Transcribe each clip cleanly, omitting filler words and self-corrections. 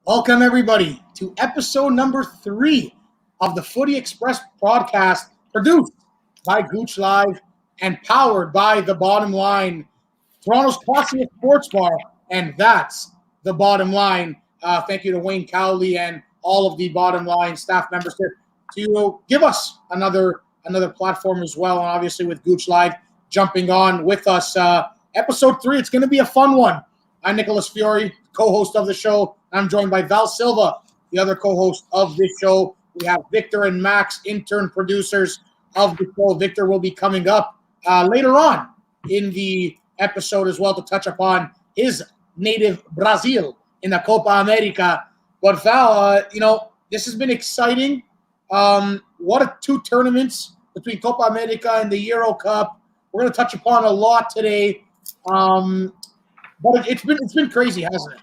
Welcome, everybody, to episode number 3 of the Footy Express podcast, produced by Gouche Live and powered by The Bottom Line, Toronto's classiest sports bar, and that's The Bottom Line. Thank you to Wayne Cowley and all of the Bottom Line staff members to give us another platform as well, and obviously with Gouche Live jumping on with us. Episode 3, it's going to be a fun one. I'm Nicholas Fiore, co-host of the show. I'm joined by Val Silva, the other co-host of this show. We have Victor and Max, intern producers of the show. Victor will be coming up later on in the episode as well to touch upon his native Brazil in the Copa America. But Val, this has been exciting. What 2 tournaments between Copa America and the Euro Cup. We're going to touch upon a lot today. But it's been crazy, hasn't it?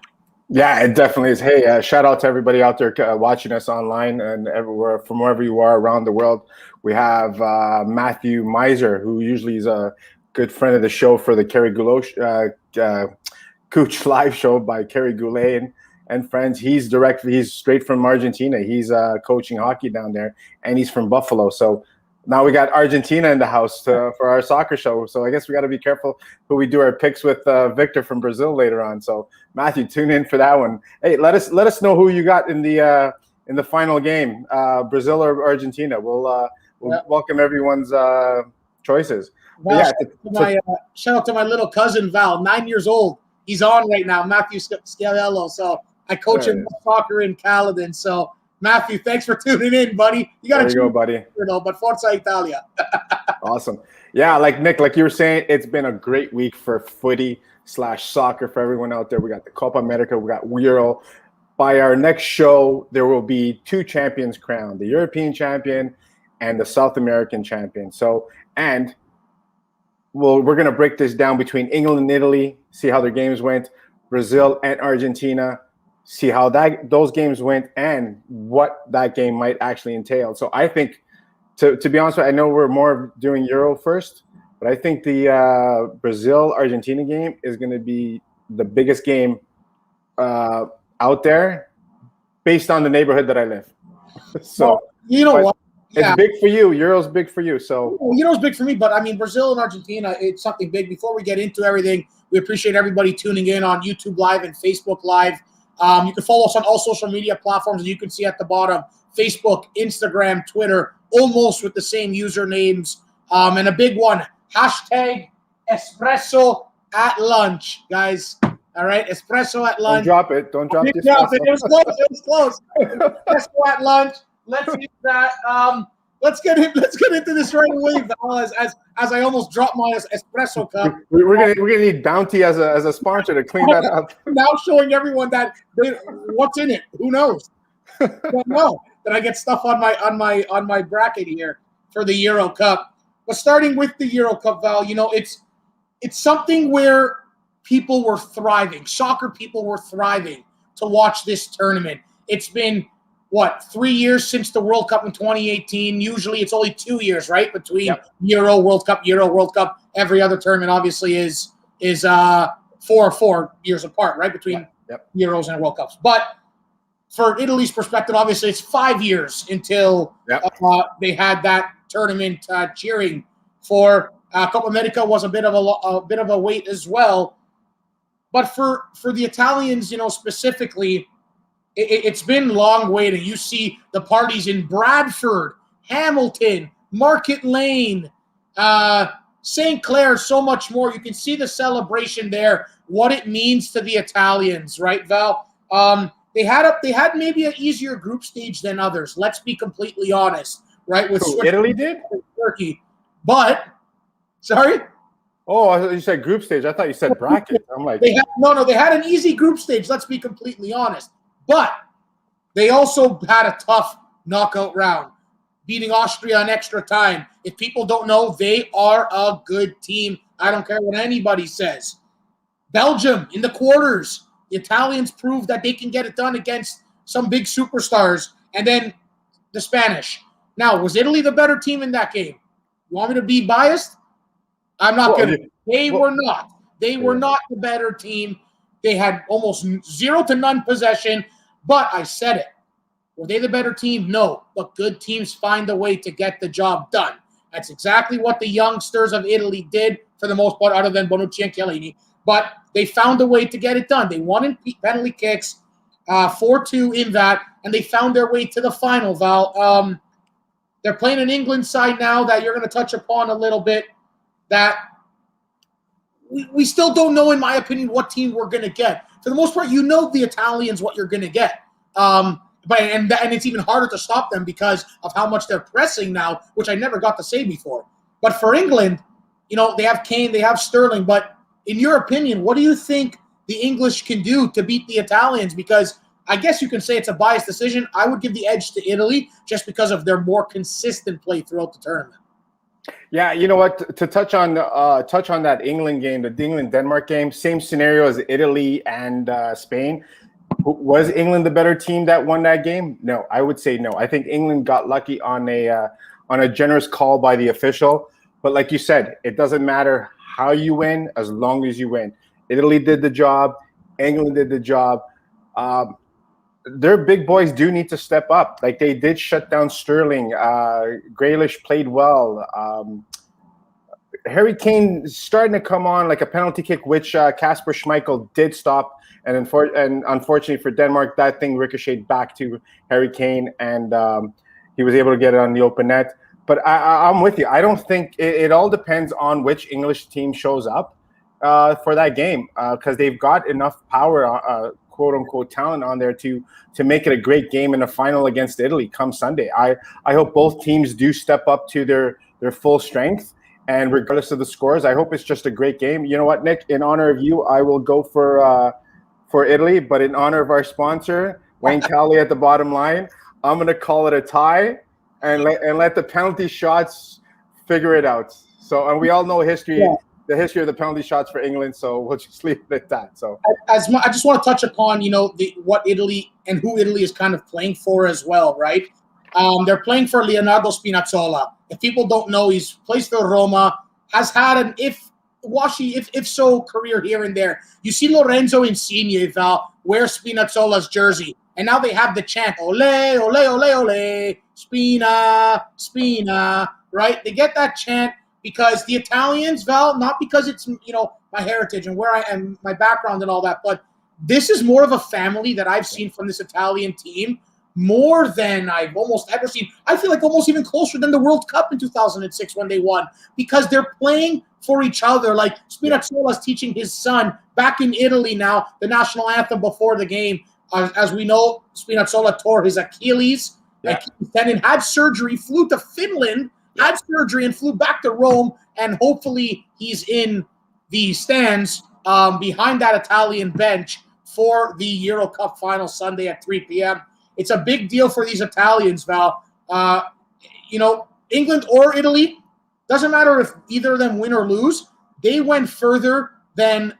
Yeah, it definitely is. Hey, shout out to everybody out there watching us online and everywhere from wherever you are around the world. We have Matthew Miser, who usually is a good friend of the show for the Kerry Gouche live show by Kerry Goulet and friends. He's straight from Argentina. He's coaching hockey down there, and he's from Buffalo. So now we got Argentina in the house for our soccer show. So I guess we got to be careful who we do our picks with. Victor from Brazil later on. So Matthew, tune in for that one. Hey, let us know who you got in the final game, Brazil or Argentina. We'll welcome everyone's choices. Well, shout out to my little cousin Val, 9 years old. He's on right now, Matthew Scavello. So I coach him soccer in Caledon. So Matthew, thanks for tuning in, buddy. There you go, buddy. But Forza Italia. Awesome. Yeah, like Nick, like you were saying, it's been a great week for footy/soccer for everyone out there. We got the Copa America, we got Euro. By our next show, there will be 2 champions crowned, the European champion and the South American champion. So, and we're going to break this down between England and Italy, see how their games went, Brazil and Argentina, see how those games went and what that game might actually entail. So I think, to be honest with you, I know we're more doing Euro first, but I think the Brazil-Argentina game is going to be the biggest game out there based on the neighborhood that I live. So well, you know what? It's big for you. Euro's big for you. So Euro's big for me, but I mean, Brazil and Argentina, it's something big. Before we get into everything, we appreciate everybody tuning in on YouTube Live and Facebook Live. You can follow us on all social media platforms, and you can see at the bottom, Facebook, Instagram, Twitter, almost with the same usernames. And a big one, hashtag Espresso at lunch, guys. All right, Espresso at lunch. Don't drop it. It was close. Espresso at lunch. Let's use that. Let's get into this right away, Val, as I almost dropped my espresso cup. We're gonna need Bounty as a sponsor to clean that up. Now showing everyone that what's in it. Who knows? Don't know that I get stuff on my bracket here for the Euro Cup. But starting with the Euro Cup, Val, it's something where people were thriving. Soccer people were thriving to watch this tournament. It's been 3 years since the World Cup in 2018? Usually it's only 2 years, right? Between Euro, World Cup, Euro, World Cup. Every other tournament obviously is 4 years apart, right? Between Euros and World Cups. But for Italy's perspective, obviously it's 5 years until they had that tournament cheering for. Copa America was a bit of a wait as well. But for the Italians, specifically, it's been long waiting. You see the parties in Bradford, Hamilton, Market Lane, St. Clair, so much more. You can see the celebration there, what it means to the Italians, right, Val? They had maybe an easier group stage than others. Let's be completely honest, right? With Italy did? Turkey. But, sorry? Oh, I thought you said group stage. I thought you said bracket. I'm like, they had an easy group stage. Let's be completely honest. But they also had a tough knockout round, beating Austria in extra time. If people don't know, they are a good team. I don't care what anybody says. Belgium in the quarters. The Italians proved that they can get it done against some big superstars. And then the Spanish. Now, was Italy the better team in that game? You want me to be biased? I'm not going to. They were not. They were not the better team. They had almost 0 to none possession. But I said it. Were they the better team? No. But good teams find a way to get the job done. That's exactly what the youngsters of Italy did for the most part, other than Bonucci and Chiellini. But they found a way to get it done. They won in penalty kicks, 4-2 in that, and they found their way to the final, Val. They're playing an England side now that you're going to touch upon a little bit, that we still don't know, in my opinion, what team we're going to get. For the most part, you know the Italians what you're going to get. But it's even harder to stop them because of how much they're pressing now, which I never got to say before. But for England, they have Kane, they have Sterling. But in your opinion, what do you think the English can do to beat the Italians? Because I guess you can say it's a biased decision. I would give the edge to Italy just because of their more consistent play throughout the tournament. Yeah, you know what? To touch on that England game, the England-Denmark game, same scenario as Italy and Spain. Was England the better team that won that game? No, I would say no. I think England got lucky on a generous call by the official. But like you said, it doesn't matter how you win as long as you win. Italy did the job. England did the job. Their big boys do need to step up. Like they did shut down Sterling. Grealish played well. Harry Kane starting to come on, like a penalty kick, which Kasper Schmeichel did stop. And unfortunately for Denmark, that thing ricocheted back to Harry Kane, and he was able to get it on the open net. But I'm with you. I don't think it all depends on which English team shows up for that game, because they've got enough power, quote unquote, talent on there to make it a great game in the final against Italy come Sunday. I hope both teams do step up to their full strength. And regardless of the scores, I hope it's just a great game. You know what, Nick? In honor of you, I will go for Italy, but in honor of our sponsor, Wayne Cowley at the bottom line, I'm going to call it a tie and let the penalty shots figure it out. So, and we all know the history of the penalty shots for England, so we'll just leave it at that. So, I just want to touch upon, what Italy and who Italy is kind of playing for as well, right? They're playing for Leonardo Spinazzola. If people don't know, he's plays for Roma, has had an if so career here and there. You see Lorenzo Insigne, Val, wear Spinazzola's jersey, and now they have the chant, ole, ole, ole, ole, Spina, Spina, right? They get that chant because the Italians, Val, not because it's, my heritage and where I am, my background and all that, but this is more of a family that I've seen from this Italian team more than I've almost ever seen. I feel like almost even closer than the World Cup in 2006 when they won, because they're playing for each other. Like Spinazzola's teaching his son back in Italy now the national anthem before the game. As we know, Spinazzola tore his Achilles tendon, had surgery, flew to Finland, had surgery, and flew back to Rome. And hopefully he's in the stands behind that Italian bench for the Euro Cup final Sunday at 3 p.m. It's a big deal for these Italians, Val. England or Italy, doesn't matter if either of them win or lose, they went further than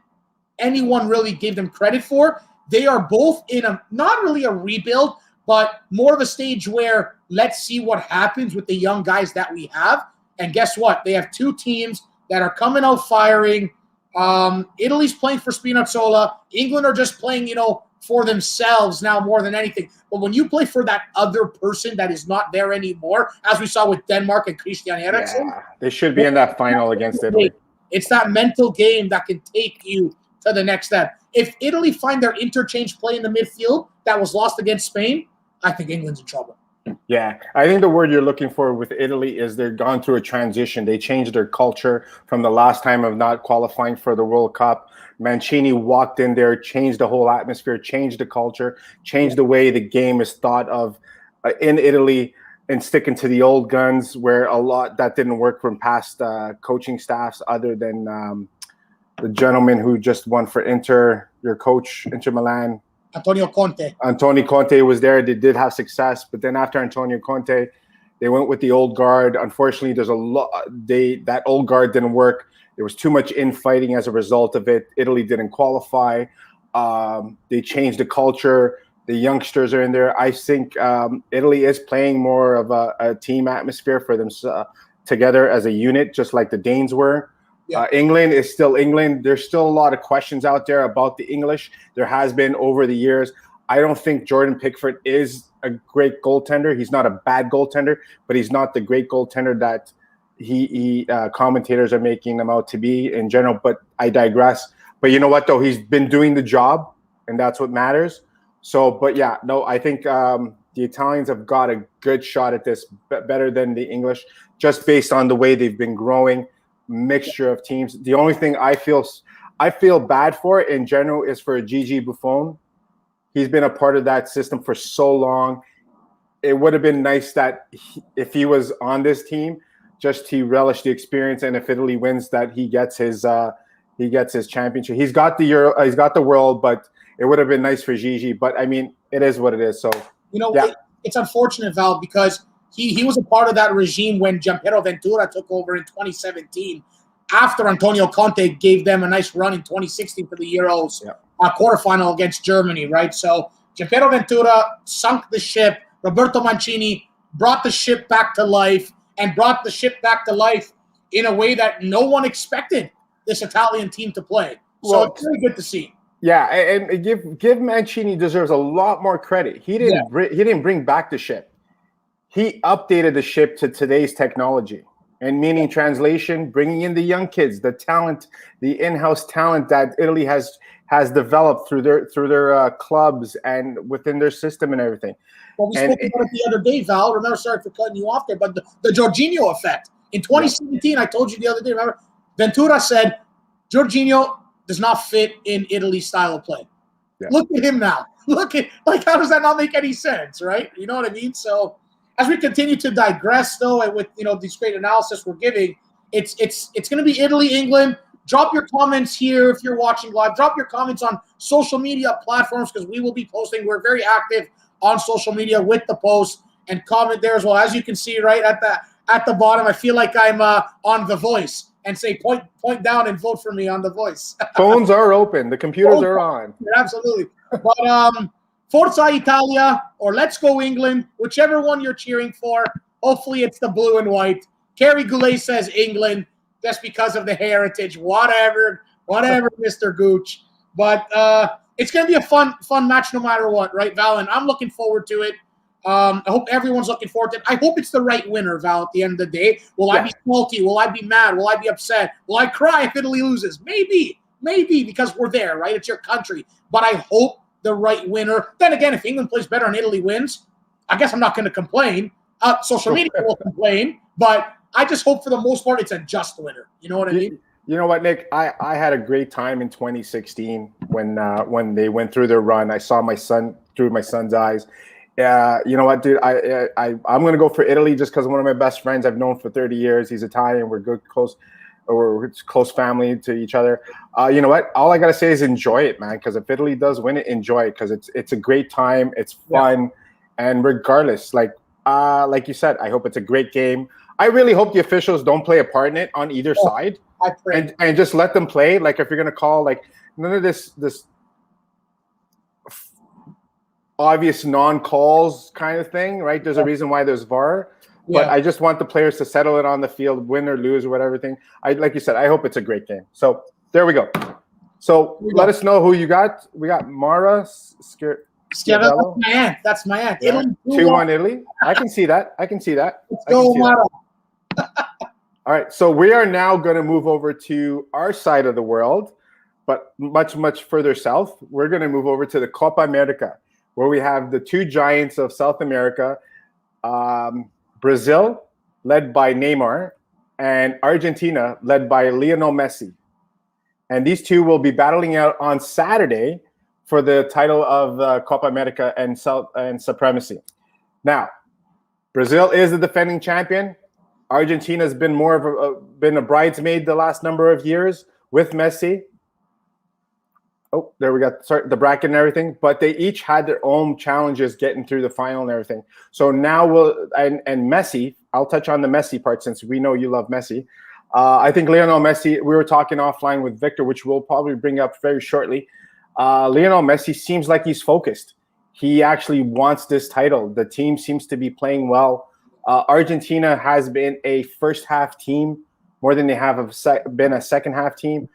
anyone really gave them credit for. They are both in not really a rebuild, but more of a stage where let's see what happens with the young guys that we have. And guess what? They have two teams that are coming out firing. Italy's playing for Spinazzola. England are just playing, for themselves now more than anything. But when you play for that other person that is not there anymore, as we saw with Denmark and Christian Eriksen, they should be in that final against Italy. It's that mental game that can take you to the next step. If Italy find their interchange play in the midfield that was lost against Spain, I think England's in trouble. Yeah, I think the word you're looking for with Italy is they're gone through a transition. They changed their culture from the last time of not qualifying for the World Cup. Mancini walked in there, changed the whole atmosphere, changed the culture, changed the way the game is thought of in Italy, and sticking to the old guns where a lot that didn't work from past coaching staffs other than the gentleman who just won for Inter, your coach, Inter Milan. Antonio Conte was there. They did have success, but then after Antonio Conte, they went with the old guard. Unfortunately, there's a lot. That old guard didn't work. There was too much infighting as a result of it. Italy didn't qualify. They changed the culture. The youngsters are in there. I think Italy is playing more of a team atmosphere for them together as a unit, just like the Danes were. Yeah. England is still England. There's still a lot of questions out there about the English. There has been over the years. I don't think Jordan Pickford is a great goaltender. He's not a bad goaltender, but he's not the great goaltender that he commentators are making him out to be in general. But I digress. But you know what, though? He's been doing the job, and that's what matters. So, but yeah, no, I think the Italians have got a good shot at this, better than the English, just based on the way they've been growing, mixture of teams. The only thing I feel bad for in general is for Gigi Buffon. He's been a part of that system for so long. It would have been nice that if he was on this team, just to relish the experience, and if Italy wins, that he gets his championship. He's got the Euro, he's got the World, but it would have been nice for Gigi. But I mean, it is what it is. So yeah. It's unfortunate, Val, because he was a part of that regime when Gianpiero Ventura took over in 2017. After Antonio Conte gave them a nice run in 2016 for the Euros quarterfinal against Germany, right? So Gianpiero Ventura sunk the ship. Roberto Mancini brought the ship back to life, and brought the ship back to life in a way that no one expected this Italian team to play. So it's very good to see. Yeah, and give Mancini deserves a lot more credit. He didn't bring back the ship. He updated the ship to today's technology. And meaning translation, bringing in the young kids, the talent, the in-house talent that Italy has developed through their clubs and within their system and everything. Well, we spoke about it the other day, Val. Remember, sorry for cutting you off there, but the Jorginho effect. In 2017, I told you the other day, remember, Ventura said, Jorginho does not fit in Italy's style of play. Yeah. Look at him now. How does that not make any sense, right? You know what I mean? So as we continue to digress, though, and with these great analysis we're giving, it's going to be Italy, England. Drop your comments here if you're watching live. Drop your comments on social media platforms, because we will be posting. We're very active on social media with the post, and comment there as well. As you can see right at the bottom, I feel like I'm on The Voice, and say point down and vote for me on The Voice. Phones are open. The computers are on. Absolutely. But Forza Italia or Let's Go England, whichever one you're cheering for. Hopefully it's the blue and white. Kerry Goulet says England just because of the heritage. Whatever, Mr. Gouche. But it's going to be a fun match no matter what, right, Val? And I'm looking forward to it. I hope everyone's looking forward to it. I hope it's the right winner, Val, at the end of the day. Will I be salty? Will I be mad? Will I be upset? Will I cry if Italy loses? Maybe, because we're there, right? It's your country. But I hope the right winner. Then again, if England plays better and Italy wins, I guess I'm not going to complain. Social media will complain, but I just hope for the most part it's a just winner. You know what I mean? You know what, Nick? I had a great time in 2016 when they went through their run. I saw my son through my son's eyes. You know what, dude? I'm gonna go for Italy just because one of my best friends I've known for 30 years. He's Italian. We're good, we're close family to each other. You know what? All I gotta say is enjoy it, man. Because if Italy does win it, enjoy it because it's a great time. It's fun, and regardless, like you said, I hope it's a great game. I really hope the officials don't play a part in it on either side, I pray. and just let them play. Like if you're gonna call, like none of this obvious non-calls kind of thing, right? There's a reason why there's VAR, but I just want the players to settle it on the field, win or lose or whatever thing. Like you said, I hope it's a great game. So there we go. So let us know who you got. We got Mara Schiavello. That's my aunt. Yeah. 2-1 Italy. I can see that. Let's go, Mara. All right. So we are now going to move over to our side of the world, but much, much further south. We're going to move over to the Copa America, where we have the two giants of South America, Brazil, led by Neymar, and Argentina, led by Lionel Messi. And these two will be battling out on Saturday for the title of Copa America and supremacy. Now, Brazil is the defending champion. Argentina has been been a bridesmaid the last number of years with Messi. Oh, there we got the bracket and everything, but they each had their own challenges getting through the final and everything. So now and Messi, I'll touch on the Messi part since we know you love Messi. I think Lionel Messi, we were talking offline with Victor, which we'll probably bring up very shortly. Lionel Messi seems like he's focused. He actually wants this title. The team seems to be playing well. Argentina has been a first half team more than they have been a second half team.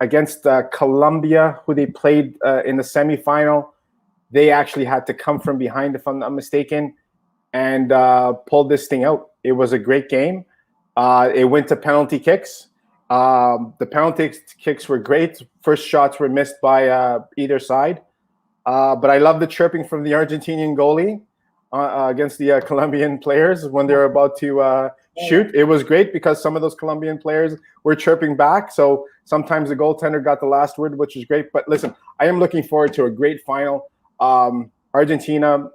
Against Colombia, who they played in the semifinal, they actually had to come from behind, if I'm not mistaken, and pulled this thing out. It was a great game. It went to penalty kicks. The penalty kicks were great. First shots were missed by either side. But I love the chirping from the Argentinian goalie against the Colombian players when they're about to shoot. It was great because some of those Colombian players were chirping back. So sometimes the goaltender got the last word, which is great. But listen, I am looking forward to a great final. Argentina,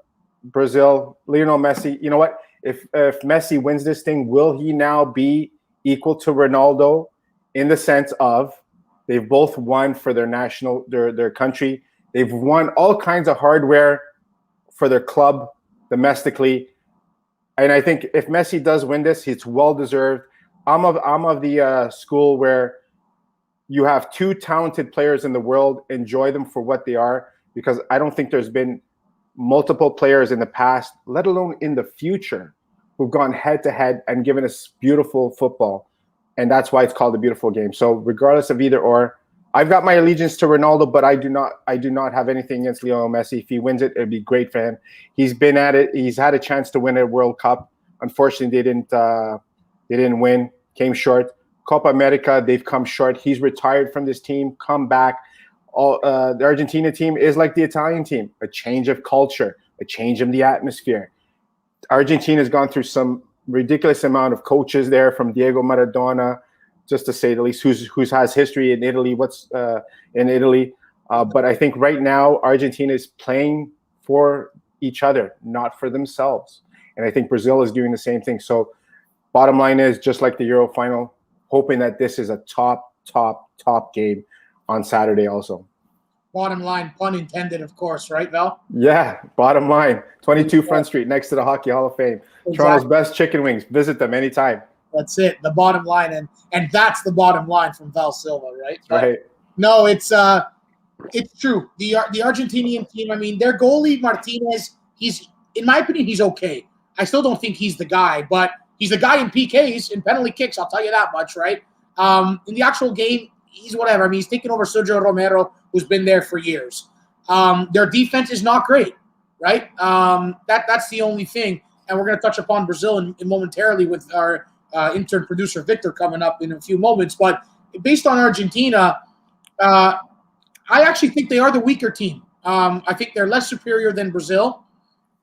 Brazil, Lionel Messi. You know what? If Messi wins this thing, will he now be equal to Ronaldo in the sense of they've both won for their country. They've won all kinds of hardware for their club domestically. And I think if Messi does win this, it's well deserved. I'm of the school where you have two talented players in the world, enjoy them for what they are, because I don't think there's been multiple players in the past, let alone in the future, who've gone head to head and given us beautiful football. And that's why it's called a beautiful game. So regardless of either or, I've got my allegiance to Ronaldo, but I do not have anything against Lionel Messi. If he wins it, it'd be great for him. He's been at it. He's had a chance to win a World Cup. Unfortunately, they didn't win. Came short. Copa America, they've come short. He's retired from this team. Come back. The Argentina team is like the Italian team, a change of culture, a change in the atmosphere. Argentina's gone through some ridiculous amount of coaches there, from Diego Maradona, just to say the least, who's has history in Italy. In Italy? But I think right now Argentina is playing for each other, not for themselves. And I think Brazil is doing the same thing. So bottom line is, just like the Euro final, hoping that this is a top game on Saturday also. Bottom line, pun intended, of course, right, Val? Yeah, bottom line. 22 Front Street, next to the Hockey Hall of Fame. Exactly. Toronto's best chicken wings. Visit them anytime. That's it, the bottom line. And that's the bottom line from Val Silva, right? Right. No, it's true. The Argentinian team, I mean, their goalie, Martinez, in my opinion, he's okay. I still don't think he's the guy, but he's the guy in PKs, in penalty kicks, I'll tell you that much, right? In the actual game, he's whatever. I mean, he's taking over Sergio Romero, who's been there for years. Their defense is not great, right? That's the only thing. And we're going to touch upon Brazil momentarily with our intern producer Victor coming up in a few moments. But based on Argentina, I actually think they are the weaker team. I think they're less superior than Brazil.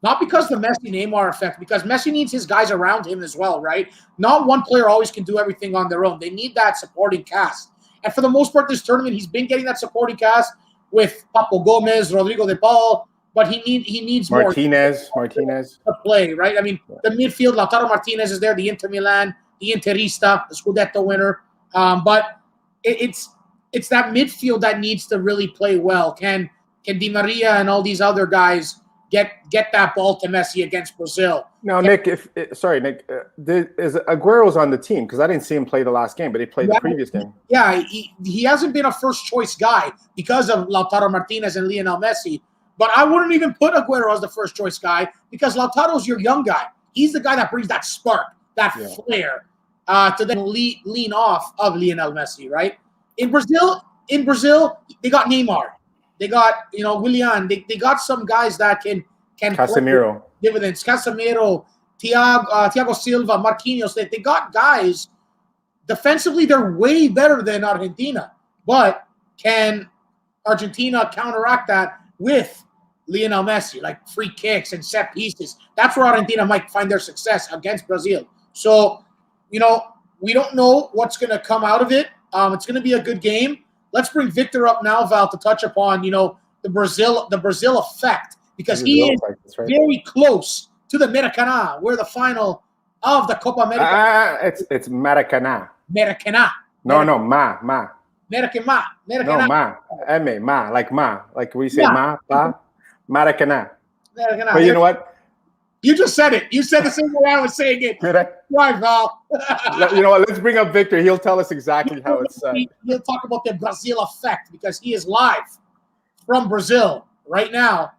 Not because the Messi-Neymar effect, because Messi needs his guys around him as well, right? Not one player always can do everything on their own. They need that supporting cast. And for the most part, this tournament, he's been getting that supporting cast with Papo Gomez, Rodrigo de Paul, but he needs Martinez to play, right? I mean, the midfield, Lautaro Martinez is there, the Inter Milan, the Interista, the Scudetto winner. But it's that midfield that needs to really play well. Can Di Maria and all these other guys get that ball to Messi against Brazil? Now, Nick, is Aguero's on the team? Because I didn't see him play the last game, but he played the previous game. Yeah, he hasn't been a first-choice guy because of Lautaro Martinez and Lionel Messi. But I wouldn't even put Aguero as the first-choice guy because Lautaro's your young guy. He's the guy that brings that spark, that flair, to then lean off of Lionel Messi, right? In Brazil, they got Neymar. They got, Willian. They got some guys that can Casemiro. Dividends. Casemiro, Thiago Silva, Marquinhos. They got guys. Defensively, they're way better than Argentina. But can Argentina counteract that with Lionel Messi, like free kicks and set pieces? That's where Argentina might find their success against Brazil. So, we don't know what's going to come out of it. It's going to be a good game. Let's bring Victor up now, Val, to touch upon, the Brazil effect, because he is very close to the Maracanã, where the final of the Copa America. It's Maracanã. Maracanã. No, ma. Maracanã. No, ma, like we say ma, Maracanã. But you know what? You just said it. You said the same way I was saying it. Did I? Right, Val. You know what? Let's bring up Victor. He'll tell us exactly how it's. He'll talk about the Brazil effect because he is live from Brazil right now.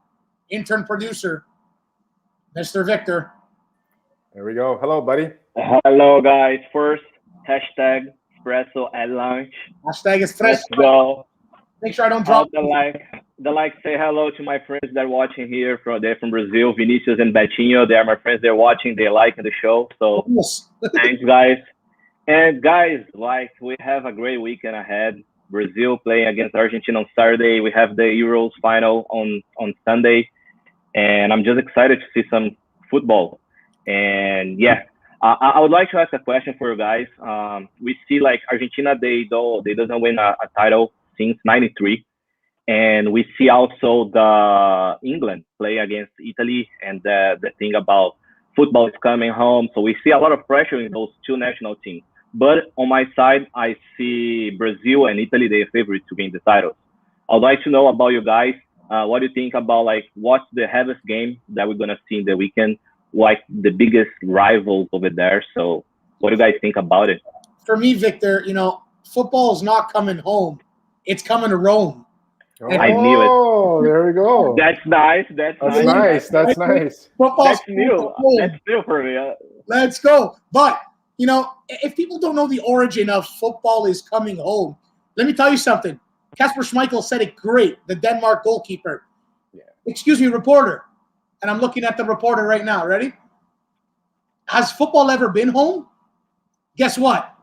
Intern producer, Mr. Victor. There we go. Hello, buddy. Hello, guys. First, hashtag espresso at lunch. Hashtag espresso. Let's go. Make sure I don't drop the like. say hello to my friends that are watching here. They're from Brazil, Vinicius and Betinho. They are my friends. They're watching. They liking the show. So Yes. thanks, guys. And guys, like we have a great weekend ahead. Brazil playing against Argentina on Saturday. We have the Euros final on Sunday, and I'm just excited to see some football. And yeah, I would like to ask a question for you guys. We see like Argentina, they doesn't win a title since '93, and we see also the England play against Italy, and the thing about football is coming home. So we see a lot of pressure in those two national teams. But on my side, I see Brazil and Italy, they're favorite to win the titles. I'd like to know about you guys. What do you think about like what's the heaviest game that we're gonna see in the weekend? Like the biggest rivals over there. So what do you guys think about it? For me, Victor, football is not coming home. It's coming to Rome. I knew it. Oh, there we go. That's nice. That's nice. That's nice. Football's That's new. home. That's new for me. Let's go. But, if people don't know the origin of football is coming home, let me tell you something. Kasper Schmeichel said it great, the Denmark goalkeeper. Yeah. Excuse me, reporter. And I'm looking at the reporter right now. Ready? Has football ever been home? Guess what?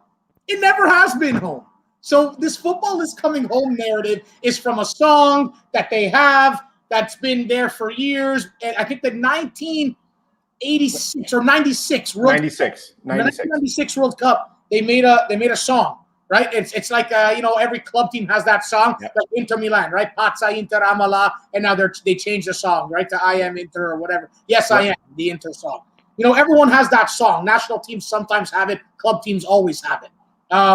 It never has been home. So this football is coming home narrative is from a song that they have that's been there for years. And I think the 1986 or 96 World 96 World Cup, they made a song, right? It's like every club team has that song, like Inter Milan, right? Pazza Inter Amala, and now they changed the song, right, to I Am Inter or whatever. Yes, I am the Inter song. Everyone has that song. National teams sometimes have it. Club teams always have it,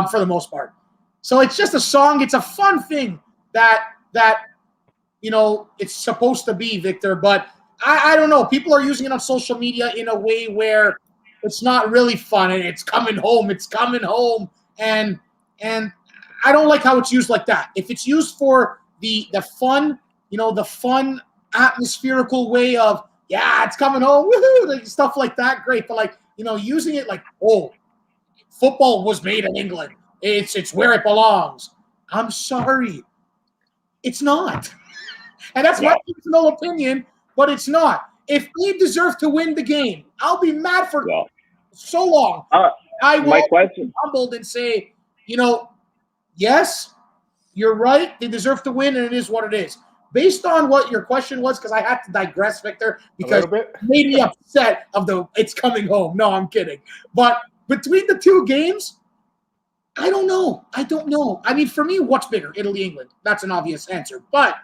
for the most part. So it's just a song. It's a fun thing that it's supposed to be, Victor. But I don't know. People are using it on social media in a way where it's not really fun, and it's coming home. It's coming home, and I don't like how it's used like that. If it's used for the fun, the fun atmospherical way of it's coming home, woohoo, like stuff like that, great. But like using it like football was made in England. It's where it belongs. I'm sorry, it's not, and that's my personal opinion. But it's not. If they deserve to win the game, I'll be mad for so long. I will be humbled and say, yes, you're right. They deserve to win, and it is what it is. Based on what your question was, because I had to digress, Victor, because it made me upset it's coming home. No, I'm kidding. But between the two games, I don't know. I mean, for me, what's bigger? Italy, England. That's an obvious answer. But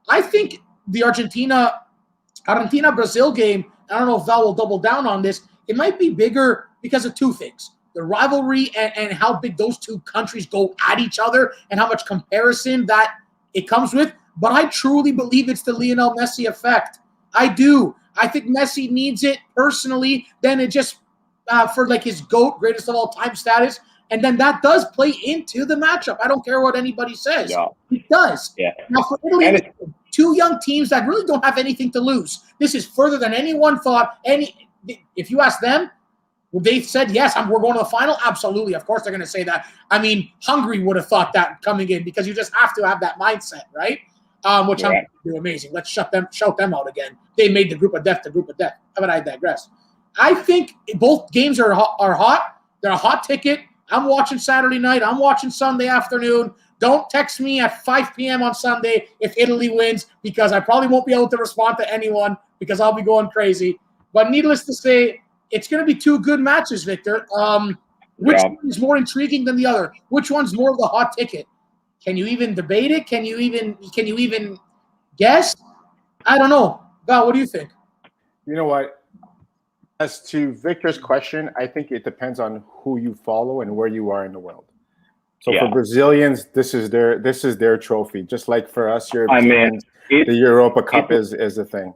I think the Argentina-Brazil game, I don't know if Val will double down on this, it might be bigger because of two things. The rivalry and how big those two countries go at each other and how much comparison that it comes with. But I truly believe it's the Lionel Messi effect. I do. I think Messi needs it personally. Then it just for like his GOAT, greatest of all time status. And then that does play into the matchup. I don't care what anybody says. Yeah. It does. Yeah. Now for Italy, two young teams that really don't have anything to lose. This is further than anyone thought. If you ask them, they said, yes, we're going to the final. Absolutely. Of course they're going to say that. I mean, Hungary would have thought that coming in because you just have to have that mindset, right? Which Hungary do amazing. Let's shout them out again. They made the group of death the group of death. How about I digress? I think both games are hot. They're a hot ticket. I'm watching Saturday night. I'm watching Sunday afternoon. Don't text me at 5 p.m. on Sunday if Italy wins because I probably won't be able to respond to anyone because I'll be going crazy. But needless to say, it's going to be two good matches, Victor. Which one is more intriguing than the other? Which one's more of the hot ticket? Can you even debate it? Can you even guess? I don't know. Val, what do you think? You know what? As to Victor's question, I think it depends on who you follow and where you are in the world. So for Brazilians, this is their trophy. Just like for us Europeans, the Europa Cup is a thing.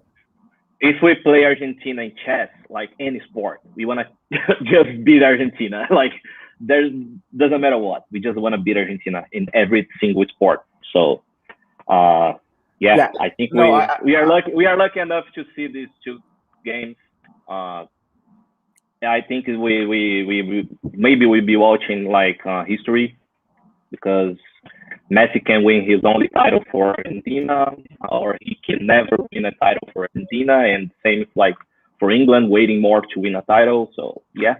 If we play Argentina in chess, like any sport, we want to just beat Argentina. Like doesn't matter what, we just want to beat Argentina in every single sport. So, I think we are lucky. We are lucky enough to see these two games. I think we maybe we'll be watching like history because Messi can win his only title for Argentina, or he can never win a title for Argentina, and same like for England, waiting more to win a title. So yeah.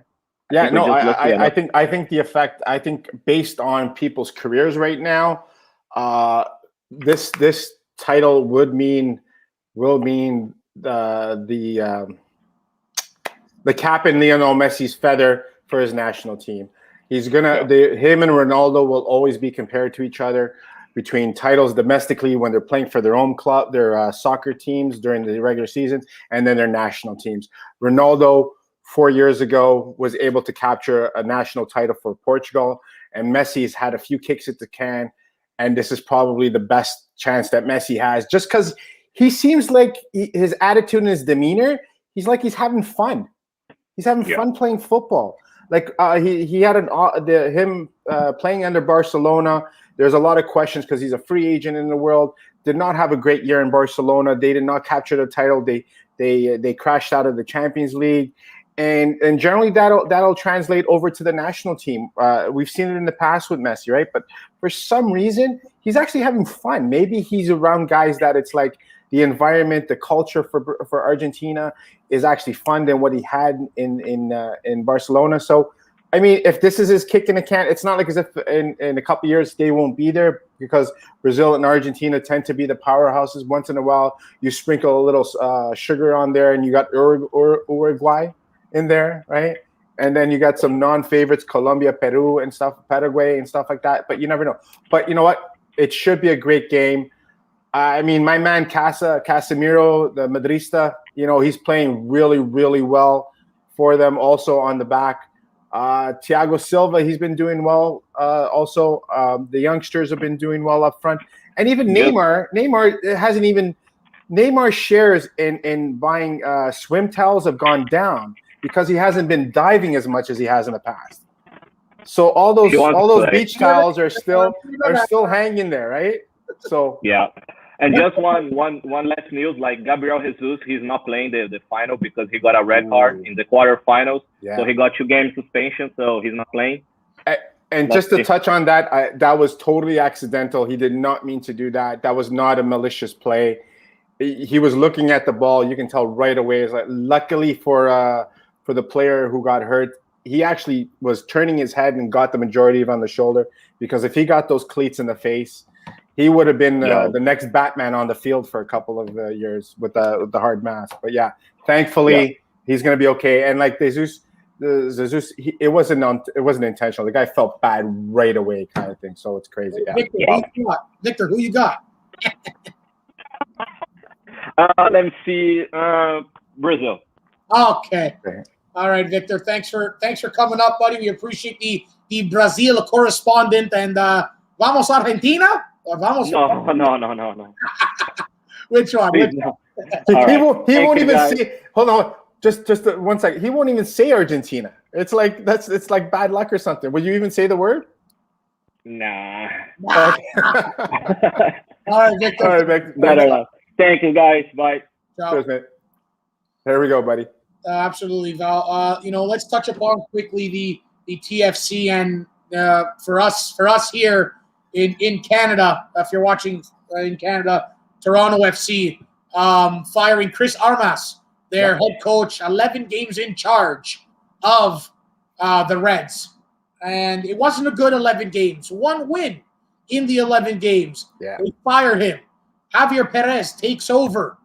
Yeah, no, I think the effect. I think based on people's careers right now, this title will mean the cap in Lionel Messi's feather for his national team. He's gonna him and Ronaldo will always be compared to each other between titles domestically when they're playing for their own club, their soccer teams during the regular season, and then their national teams. Ronaldo 4 years ago was able to capture a national title for Portugal, and Messi's had a few kicks at the can, and this is probably the best chance that Messi has, just because he seems like his attitude and his demeanor, he's like he's having fun. He's having fun playing football. Like he had him playing under Barcelona. There's a lot of questions because he's a free agent in the world. Did not have a great year in Barcelona. They did not capture the title. They crashed out of the Champions League. And generally that'll translate over to the national team. We've seen it in the past with Messi, right? But for some reason, he's actually having fun. Maybe he's around guys that it's like the environment, the culture for Argentina is actually fun than what he had in Barcelona. So, I mean, if this is his kick in the can, it's not like as if in a couple of years they won't be there, because Brazil and Argentina tend to be the powerhouses. Once in a while, you sprinkle a little sugar on there, and you got Uruguay in there, right? And then you got some non-favorites, Colombia, Peru, and stuff, Paraguay, and stuff like that. But you never know. But you know what? It should be a great game. I mean, my man Casemiro, the Madrista, he's playing really, really well for them. Also on the back, Thiago Silva, he's been doing well. Also, the youngsters have been doing well up front, and even Neymar hasn't even. Neymar's shares in buying swim towels have gone down because he hasn't been diving as much as he has in the past. So all those beach towels are still hanging there, right? So yeah. And just one last news, like Gabriel Jesus, he's not playing the final because he got a red card in the quarterfinals. Yeah. So he got 2 game suspension, so he's not playing. And just to touch on that, that was totally accidental. He did not mean to do that. That was not a malicious play. He was looking at the ball. You can tell right away. It's like, luckily for the player who got hurt, he actually was turning his head and got the majority of on the shoulder, because if he got those cleats in the face, he would have been the next Batman on the field for a couple of years with the hard mask. But yeah, thankfully he's going to be okay. And like Jesus, it wasn't intentional. The guy felt bad right away, kind of thing. So it's crazy. Yeah. Victor, who you got? Let me see. Brazil. Okay. All right, Victor. Thanks for coming up, buddy. We appreciate the Brazil correspondent, and vamos Argentina. Or vamos. No. Which one? No. He won't even say. Hold on. Just 1 second. He won't even say Argentina. It's like it's like bad luck or something. Will you even say the word? Nah. All right, Victor. No. Thank you, guys. Bye. Cheers, mate. There we go, buddy. Absolutely, Val. Let's touch upon quickly the TFC, and for us here in Canada, if you're watching in Canada, Toronto FC firing Chris Armas, their head coach, 11 games in charge of the Reds, and it wasn't a good 11 games. 1 win in the 11 games. Yeah. They fire him. Javier Perez takes over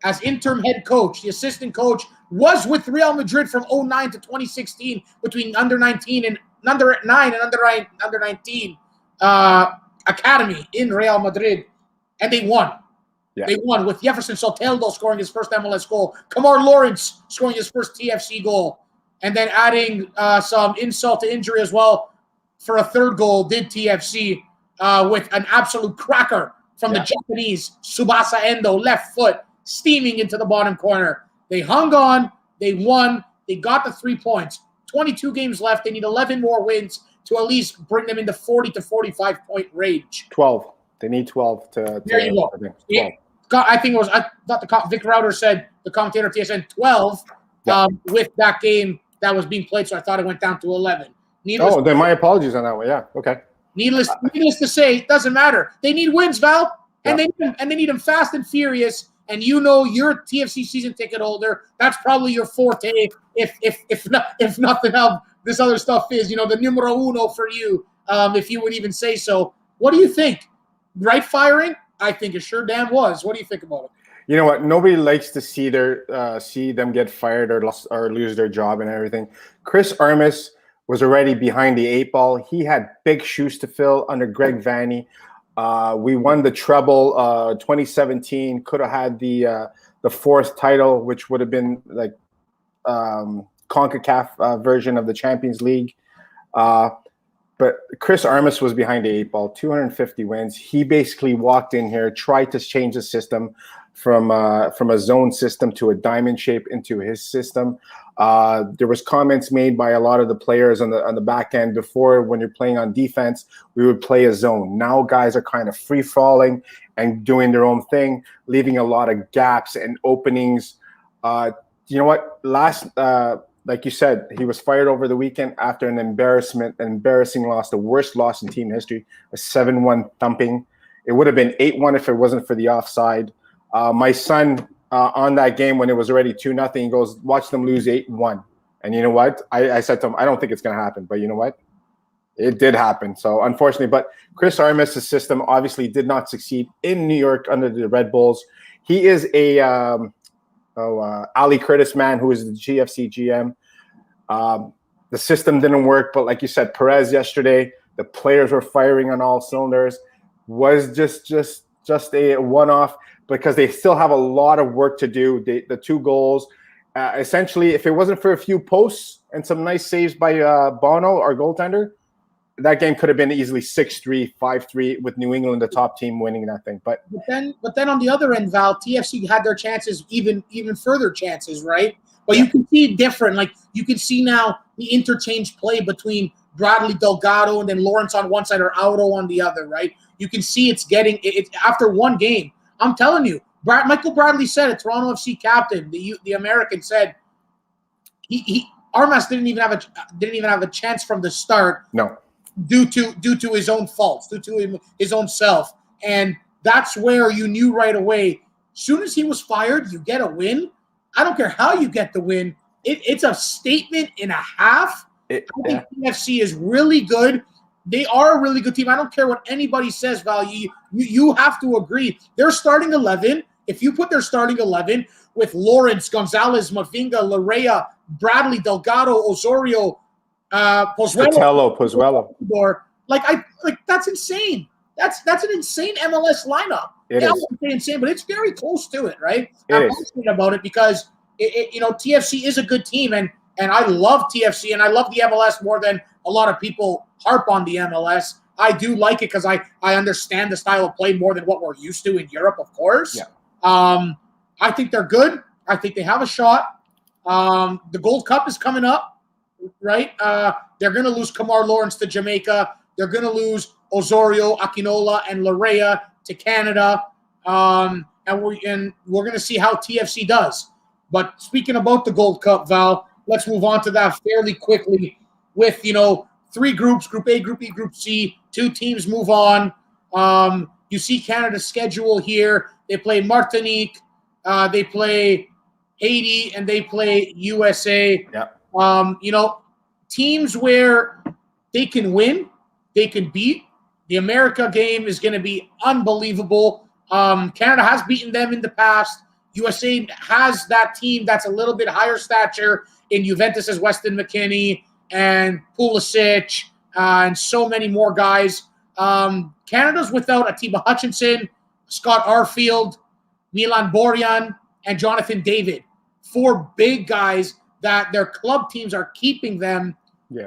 as interim head coach. The assistant coach was with Real Madrid from 2009 to 2016 between under 19 and under 9 and under 19 academy in Real Madrid, and they won. Yeah. They won with Jefferson Soteldo scoring his first MLS goal, Kamar Lawrence scoring his first TFC goal, and then adding some insult to injury as well for a third goal did TFC with an absolute cracker from the Japanese Tsubasa Endo, left foot, steaming into the bottom corner. They hung on. They won. They got the 3 points. 22 games left. They need 11 more wins to at least bring them into 40 to 45 point range. 12. They need 12 to. There you go. Yeah. I think it was. I thought Vic Router said, the commentator TSN, 12 with that game that was being played. So I thought it went down to 11. Then my apologies on that one. Yeah. Okay. Needless to say, it doesn't matter. They need wins, Val, and they need them fast and furious. And you're a TFC season ticket holder. That's probably your forte. If nothing else, this other stuff is, the numero uno for you, if you would even say so. What do you think? Right firing? I think it sure damn was. What do you think about it? You know what? Nobody likes to see them get fired or lose their job and everything. Chris Armas was already behind the 8 ball. He had big shoes to fill under Greg Vanney. We won the treble 2017. Could have had the fourth title, which would have been like CONCACAF version of the Champions League. But Chris Armas was behind the 8 ball, 250 wins. He basically walked in here, tried to change the system from a zone system to a diamond shape into his system. There was comments made by a lot of the players on the back end before. When you're playing on defense, we would play a zone. Now guys are kind of free falling and doing their own thing, leaving a lot of gaps and openings. You know what? Like you said, he was fired over the weekend after an embarrassing loss, the worst loss in team history, a 7-1 thumping. It would have been 8-1 if it wasn't for the offside. My son on that game when it was already 2-0, he goes, watch them lose 8-1. And you know what? I said to him, I don't think it's going to happen. But you know what? It did happen. So unfortunately, but Chris Armas' system obviously did not succeed in New York under the Red Bulls. He is a Ali Curtis man who is the GFC GM. The system didn't work, but like you said, Perez yesterday, the players were firing on all cylinders. Was just a one-off because they still have a lot of work to do. The 2 goals, essentially, if it wasn't for a few posts and some nice saves by Bono, our goaltender, that game could have been easily 6-3, 5-3 with New England, the top team, winning that thing. But then on the other end, Val, TFC had their chances, even further chances, right? But you can see it different. Like you can see now the interchange play between Bradley Delgado and then Lawrence on one side or Auto on the other, right? You can see it's getting it after one game. I'm telling you, Michael Bradley said it. Toronto FC captain, the American said Armas didn't even have a chance from the start. No. Due to his own faults, due to his own self. And that's where you knew right away, as soon as he was fired, you get a win. I don't care how you get the win. It's a statement and a half. I think TFC is really good. They are a really good team. I don't care what anybody says, Val. You have to agree. Their starting 11, if you put their starting 11 with Lawrence, Gonzalez, Mavinga, Larrea, Bradley, Delgado, Osorio, Pozuelo. Like that's insane. That's an insane MLS lineup. I wouldn't say insane, but it's very close to it, right? I'm passionate about it because TFC is a good team, and I love TFC and I love the MLS more than a lot of people harp on the MLS. I do like it because I understand the style of play more than what we're used to in Europe, of course. Yeah. I think they're good. I think they have a shot. The Gold Cup is coming up, right? They're going to lose Kamar Lawrence to Jamaica. They're going to lose Osorio, Akinola, and Larrea to Canada. And we're going to see how TFC does. But speaking about the Gold Cup, Val, let's move on to that fairly quickly with, 3 groups, Group A, Group B, Group C. 2 teams move on. You see Canada's schedule here. They play Martinique, they play Haiti, and they play USA. Yeah. Teams where they can win, they can beat. The America game is going to be unbelievable. Canada has beaten them in the past. USA has that team that's a little bit higher stature in Juventus' Weston McKennie and Pulisic and so many more guys. Canada's without Atiba Hutchinson, Scott Arfield, Milan Borjan, and Jonathan David. 4 big guys that their club teams are keeping them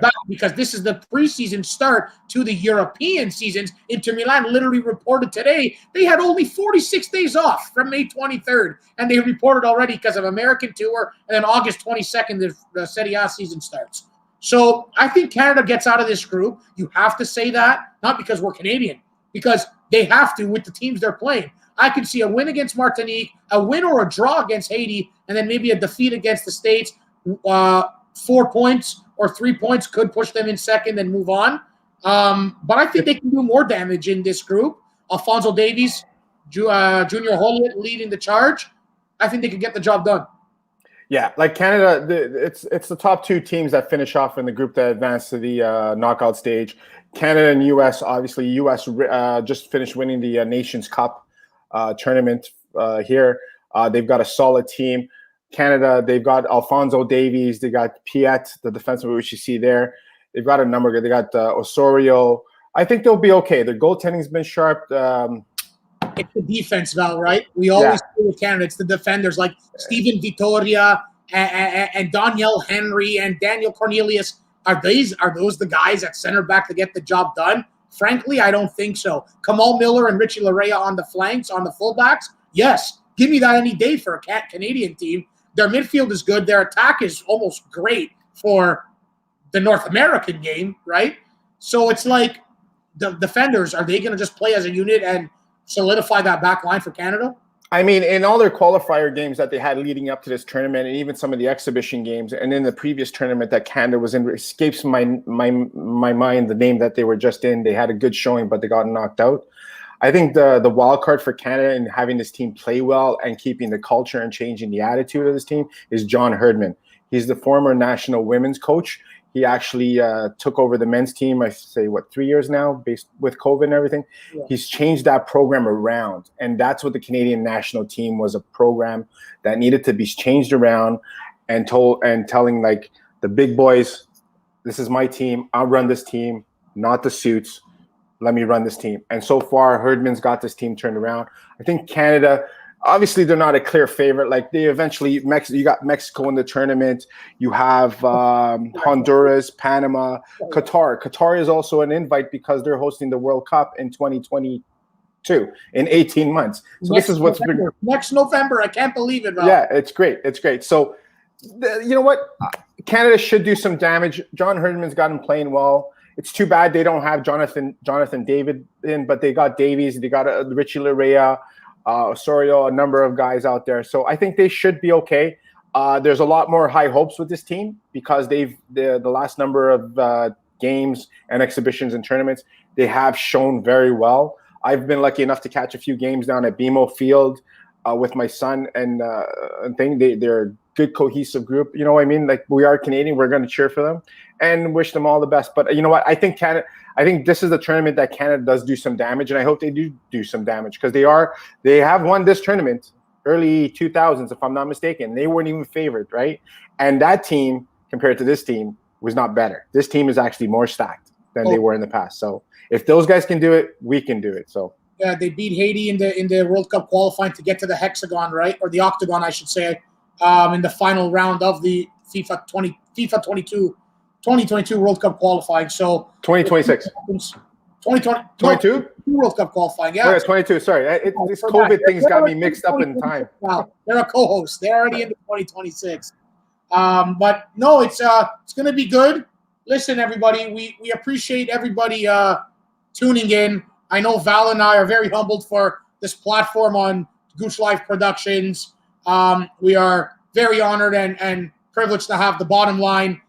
back because this is the preseason start to the European seasons. Inter Milan literally reported today they had only 46 days off from May 23rd, and they reported already because of American tour, and then August 22nd the Serie A season starts. So I think Canada gets out of this group. You have to say that, not because we're Canadian, because they have to with the teams they're playing. I could see a win against Martinique, a win or a draw against Haiti, and then maybe a defeat against the States. 4 points or 3 points could push them in second and move on. But I think they can do more damage in this group. Alfonso Davies, Junior Holyoke leading the charge. I think they could get the job done. Yeah, like Canada, it's the top two teams that finish off in the group that advance to the knockout stage. Canada and U.S. Obviously, U.S. Just finished winning the Nations Cup tournament here. They've got a solid team. Canada, they've got Alfonso Davies, they got Piet, the defenseman which you see there. They've got a number. They got Osorio. I think they'll be okay. Their goaltending's been sharp. It's the defense, Val, right? We always say with Canada, it's the defenders like Steven Vittoria and Daniel Henry and Daniel Cornelius. Are those the guys at center back to get the job done? Frankly, I don't think so. Kamal Miller and Richie Larea on the flanks, on the fullbacks. Yes, give me that any day for a Canadian team. Their midfield is good. Their attack is almost great for the North American game, right? So it's like the defenders, are they going to just play as a unit and solidify that back line for Canada? I mean, in all their qualifier games that they had leading up to this tournament, and even some of the exhibition games, and in the previous tournament that Canada was in, escapes my mind the name that they were just in. They had a good showing, but they got knocked out. I think the wild card for Canada in having this team play well and keeping the culture and changing the attitude of this team is John Herdman. He's the former national women's coach. He actually took over the men's team, I say, 3 years now, based with COVID and everything. Yeah. He's changed that program around. And that's what the Canadian national team was, a program that needed to be changed around and telling like the big boys, this is my team. I'll run this team, not the suits. Let me run this team. And so far, Herdman's got this team turned around. I think Canada, obviously, they're not a clear favorite. Like they eventually, you got Mexico in the tournament. You have Honduras, Panama, Qatar. Qatar is also an invite because they're hosting the World Cup in 2022 in 18 months. So this is what's next November. I can't believe it, Val. Yeah, it's great. It's great. So you know what? Canada should do some damage. John Herdman's got him playing well. It's too bad they don't have Jonathan David in, but they got Davies. They got Richie Larea. Osorio, a number of guys out there. So I think they should be okay. There's a lot more high hopes with this team because the last number of games and exhibitions and tournaments, they have shown very well. I've been lucky enough to catch a few games down at BMO Field with my son and thing. They're a good cohesive group. You know what I mean? Like we are Canadian, we're going to cheer for them and wish them all the best. But you know what? I think this is the tournament that Canada does do some damage, and I hope they do some damage because they have won this tournament early 2000s, if I'm not mistaken. They weren't even favored, right? And that team compared to this team was not better. This team is actually more stacked than they were in the past. So if those guys can do it, we can do it. So yeah, they beat Haiti in the World Cup qualifying to get to the hexagon, right, or the octagon, I should say, in the final round of the FIFA 2022 World Cup qualifying. So 2026. 22 World Cup qualifying. Yeah, 22. Sorry, this COVID thing's got me mixed up in time. Wow, they're a co-host. They're already into 2026. But no, it's going to be good. Listen, everybody, we appreciate everybody tuning in. I know Val and I are very humbled for this platform on Gouche Live Productions. We are very honored and privileged to have the Bottom Line,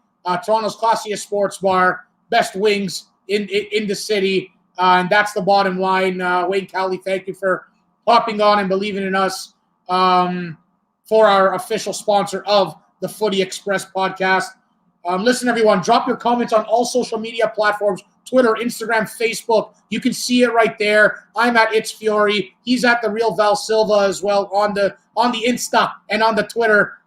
Toronto's classiest sports bar, best wings in the city, and that's the Bottom Line. Wayne Cowley, thank you for hopping on and believing in us for our official sponsor of the Footy Express podcast. Listen, everyone, drop your comments on all social media platforms, Twitter, Instagram, Facebook. You can see it right there. I'm at It's Fiore. He's at the real Val Silva as well on the Insta and on the Twitter.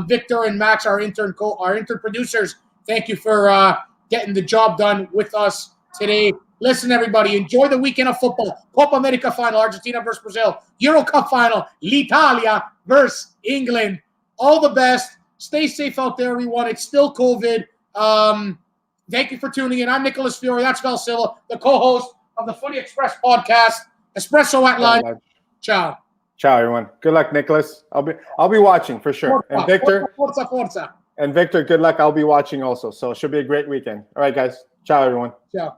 Victor and Max, our intern producers, thank you for getting the job done with us today. Listen, everybody, enjoy the weekend of football. Copa America final, Argentina versus Brazil. Euro Cup final, l'Italia versus England. All the best. Stay safe out there, everyone. It's still COVID. Thank you for tuning in. I'm Nicholas Fiore. That's Val Silva, the co-host of the Footy Express podcast. Espresso at lunch. Ciao. Ciao, everyone. Good luck, Nicholas. I'll be watching for sure. And Victor. Forza. And Victor, good luck. I'll be watching also. So it should be a great weekend. All right, guys. Ciao, everyone. Ciao.